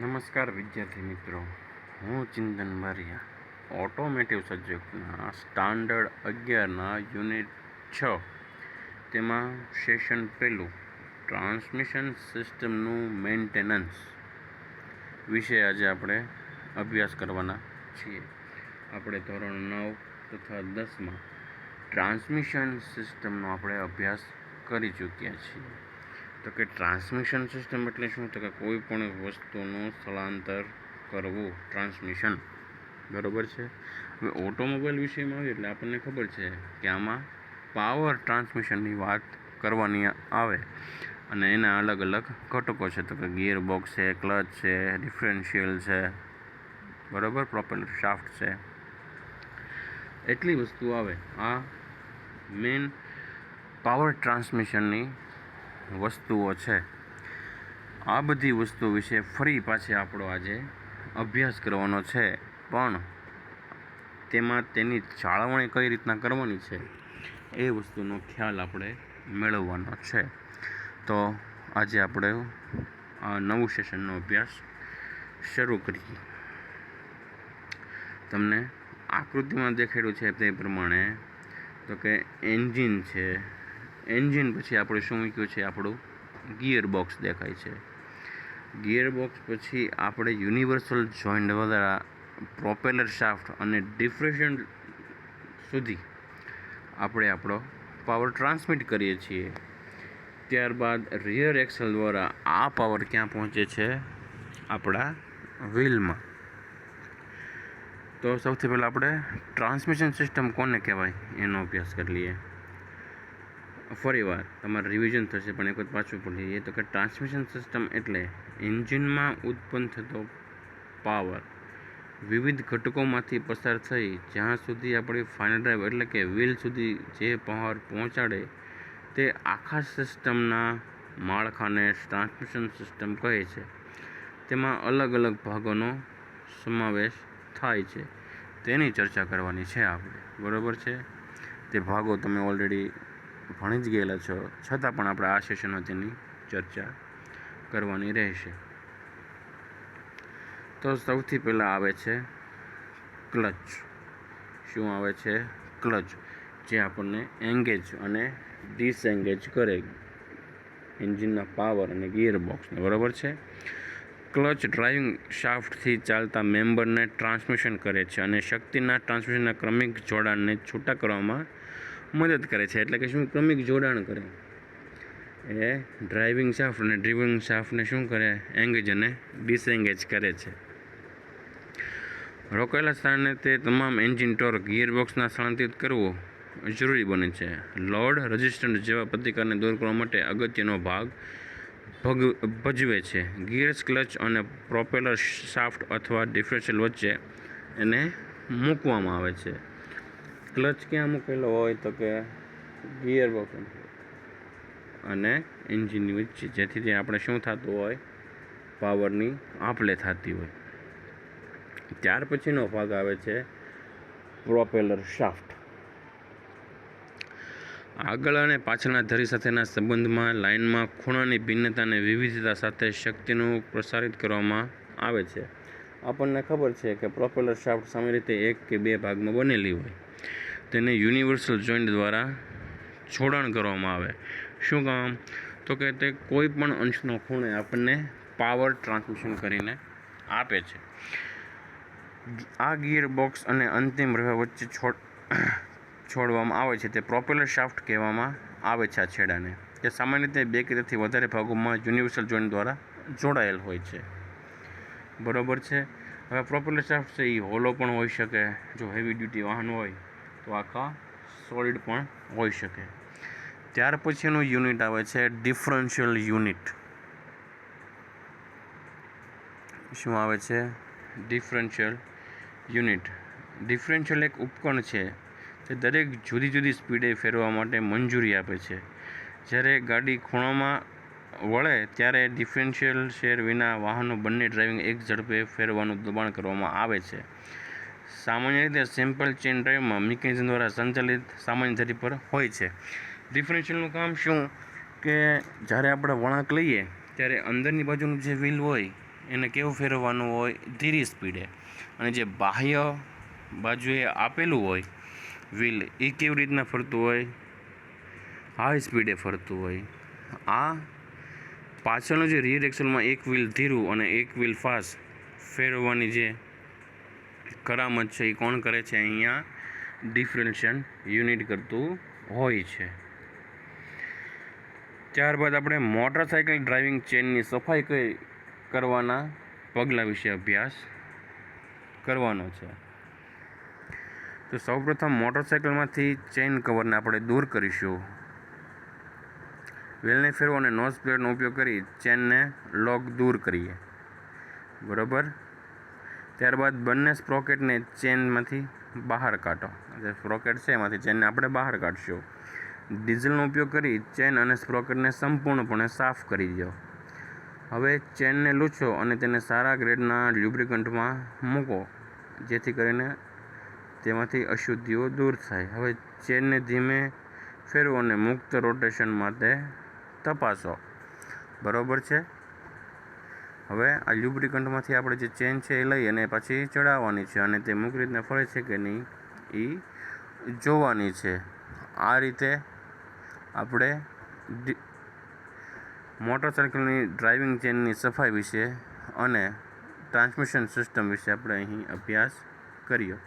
નમસ્કાર વિદ્યાર્થી મિત્રો, હું ચિંતન બારિયા. ઓટોમેટિવ સબ્જેક્ટના સ્ટાન્ડર્ડ 11ના યુનિટ 6 તેમાં સેશન પહેલું ટ્રાન્સમિશન સિસ્ટમનું મેન્ટેનન્સ વિશે આજે આપણે અભ્યાસ કરવાના છીએ. આપણે ધોરણ 9 તથા 10માં ટ્રાન્સમિશન સિસ્ટમનો આપણે અભ્યાસ કરી ચૂક્યા છીએ. તો કે ટ્રાન્સમિશન સિસ્ટમ એટલે શું? તો કે કોઈ પણ વસ્તુનું સ્થળાંતર કરવું, ટ્રાન્સમિશન. બરાબર છે. હવે ઓટોમોબાઈલ વિષયમાં આવે એટલે આપણને ખબર છે કે આમાં પાવર ટ્રાન્સમિશનની વાત કરવાની આવે અને એના અલગ અલગ ઘટકો છે. તો કે ગિયર બોક્સ છે, ક્લચ છે, ડિફરન્શિયલ છે, બરાબર, પ્રોપેલર શાફ્ટ છે, એટલી વસ્તુ આવે. આ મેન પાવર ટ્રાન્સમિશનની વસ્તુઓ છે. આ બધી વસ્તુઓ વિશે ફરી પાછી આપણો આજે અભ્યાસ કરવાનો છે, પણ તેમાં તેની જાળવણી કઈ રીતના કરવાની છે એ વસ્તુનો ખ્યાલ આપણે મેળવવાનો છે. તો આજે આપણે આ નવું સેશનનો અભ્યાસ શરૂ કરીએ. તમને આકૃતિમાં દેખાડ્યું છે તે પ્રમાણે તો કે એન્જિન છે. એન્જિન પછી આપણે શું મૂક્યું છે? આપણું ગિયર બોક્સ દેખાય છે. ગિયર બોક્સ પછી આપણે યુનિવર્સલ જોઈન્ટ દ્વારા પ્રોપેલર શાફ્ટ અને ડિફરન્શિયલ સુધી આપણે આપણો પાવર ટ્રાન્સમિટ કરીએ છીએ. ત્યારબાદ રિયર એક્સલ દ્વારા આ પાવર ક્યાં પહોંચે છે? આપણા વ્હીલમાં. તો સૌથી પહેલાં આપણે ટ્રાન્સમિશન સિસ્ટમ કોને કહેવાય એનો અભ્યાસ કરી લઈએ. ફરીવાર તમારે રિવિઝન થશે, પણ એક વખત પાછું પડી લઈએ. તો કે ટ્રાન્સમિશન સિસ્ટમ એટલે એન્જિનમાં ઉત્પન્ન થતો પાવર વિવિધ ઘટકોમાંથી પસાર થઈ જ્યાં સુધી આપણી ફાઇનલ ડ્રાઈવ એટલે કે વ્હીલ સુધી જે પાવર પહોંચાડે તે આખા સિસ્ટમના માળખાને ટ્રાન્સમિશન સિસ્ટમ કહે છે. તેમાં અલગ અલગ ભાગોનો સમાવેશ થાય છે. તેની ચર્ચા કરવાની છે આપણે. બરાબર છે. તે ભાગો તમે ઓલરેડી ભણી જ ગયેલા છો, છતાં પણ આપણે આ સેશનમાં તેની ચર્ચા કરવાની રહેશે. તો સૌથી પહેલાં આવે છે ક્લચ. શું આવે છે? ક્લચ, જે આપણને એંગેજ અને ડિસએંગેજ કરે એન્જિનના પાવર અને ગિયર બોક્સને. બરાબર છે. ક્લચ ડ્રાઇવિંગ શાફ્ટથી ચાલતા મેમ્બરને ટ્રાન્સમિશન કરે છે અને શક્તિના ટ્રાન્સમિશનના ક્રમિક જોડાણને છૂટા કરવામાં મદદ કરે છે. એટલે કે શું ક્રમિક જોડાણ કરે? એ ડ્રાઇવિંગ શાફ્ટ અને ડ્રીવિંગ શાફ્ટને શું કરે? એંગેજ અને ડિસએંગેજ કરે છે. રોકાયેલા સ્થાને તે તમામ એન્જિન ટોર્ક ગિયરબોક્સના સ્થળાંતરિત કરવું જરૂરી બને છે. લોડ રેઝિસ્ટન્સ જેવા પ્રતિકારને દૂર કરવા માટે અગત્યનો ભાગ ભજવે છે. ગિયર્સ, ક્લચ અને પ્રોપેલર શાફ્ટ અથવા ડિફરન્શિયલ વચ્ચે એને મૂકવામાં આવે છે. ક્લચ ક્યાં મૂકેલો હોય? તો કે ગિયર બોક્સ અને એન્જિનની વચ્ચે, જેથી આપણે શું થતું હોય? પાવરની આપ-લે થતી હોય. ત્યાર પછીનો ભાગ આવે છે પ્રોપેલર શાફ્ટ. આગળ અને પાછળના ધરી સાથેના સંબંધમાં લાઇનમાં ખૂણાની ભિન્નતા અને વિવિધતા સાથે શક્તિનું પ્રસારિત કરવામાં આવે છે. આપણને ખબર છે કે પ્રોપેલર શાફ્ટ સામાન્ય રીતે 1 કે 2 ભાગમાં બનેલી હોય. તેને યુનિવર્સલ જોઈન્ટ દ્વારા જોડાણ કરવામાં આવે. શું કામ? તો કે તે કોઈ પણ અંશનો ખૂણે આપણને પાવર ટ્રાન્સમિશન કરીને આપે છે. આ ગિયર બોક્સ અને અંતિમ રવા વચ્ચે છોડવામાં આવે છે તે પ્રોપેલર શાફ્ટ કહેવામાં આવે છે. આ છેડાને તે સામાન્ય રીતે 2 કે તેથી વધારે ભાગોમાં યુનિવર્સલ જોઈન્ટ દ્વારા જોડાયેલ હોય છે. બરાબર છે. હવે પ્રોપેલર શાફ્ટ છે એ હોલો પણ હોઈ શકે. જો હેવી ડ્યુટી વાહન હોય તો આખા સોલિડ પણ હોઈ શકે. ત્યાર પછીનું યુનિટ આવે છે ડિફરન્શિયલ યુનિટ. શું આવે છે? Differential unit. ડિફરન્શિયલ એક ઉપકરણ છે તે દરેક જુદી જુદી સ્પીડે ફેરવા માટે મંજૂરી આપે છે. જ્યારે ગાડી ખૂણામાં વળે ત્યારે ડિફરન્શિયલ શેર વિના વાહનો બંને ડ્રાઇવિંગ એક ઝડપે ફેરવવાનું દબાણ કરવામાં આવે છે. સામાન્ય રીતે સિમ્પલ ચેન ડ્રાઇવમાં મિકેનિઝમ દ્વારા સંચાલિત સામાન્ય ધરી પર હોય છે. ડિફરન્શિયલનું કામ શું? કે જ્યારે આપણે વળાંક લઈએ ત્યારે અંદરની બાજુનું જે વ્હીલ હોય એને કેવું ફેરવવાનું હોય? ધીરી સ્પીડે. અને જે બાહ્ય બાજુએ આપેલું હોય વ્હીલ એ કેવી રીતના ફરતું હોય? હાઈ સ્પીડે ફરતું હોય. આ પાછળનું જે રિયર એક્સલમાં એક વ્હીલ ધીરું અને એક વ્હીલ ફાસ્ટ ફેરવવાની જે કરામત છે એ કોણ કરે છે? અહીંયા ડિફરન્શિયલ યુનિટ કરતું હોય છે. ત્યારબાદ આપણે મોટરસાઇકલ ડ્રાઇવિંગ ચેનની સફાઈ કઈ કરવાના પગલાં વિશે અભ્યાસ કરવાનો છે. તો સૌપ્રથમ મોટરસાઇકલમાંથી ચેઇન કવરને આપણે દૂર કરીશું. વ્હીલને ફેરવો અને નોઝ પ્લેટનો ઉપયોગ કરી ચેનને લોક દૂર કરીએ. બરાબર. ત્યારબાદ બંને સ્પ્રોકેટને ચેનમાંથી બહાર કાઢો. જે સ્પ્રોકેટ છે એમાંથી ચેનને આપણે બહાર કાઢશું. ડીઝલનો ઉપયોગ કરી ચેન અને સ્પ્રોકેટને સંપૂર્ણપણે સાફ કરી દો. હવે ચેનને લૂછો અને તેને સારા ગ્રેડના લ્યુબ્રિકન્ટમાં મૂકો જેથી કરીને તેમાંથી અશુદ્ધિઓ દૂર થાય. હવે ચેનને ધીમે ફેરવો અને મુક્ત રોટેશન માટે તપાસો. બરાબર છે. હવે આ લ્યુબ્રિકન્ટમાંથી આપણે જે ચેન છે એ લઈ અને પછી ચડાવવાની છે અને તે મુક્ત રીતના ફરે છે કે નહીં એ જોવાની છે. આ રીતે આપણે મોટરસાઇકલની ડ્રાઇવિંગ ચેનની સફાઈ વિશે અને ટ્રાન્સમિશન સિસ્ટમ વિશે આપણે અહીં અભ્યાસ કર્યો.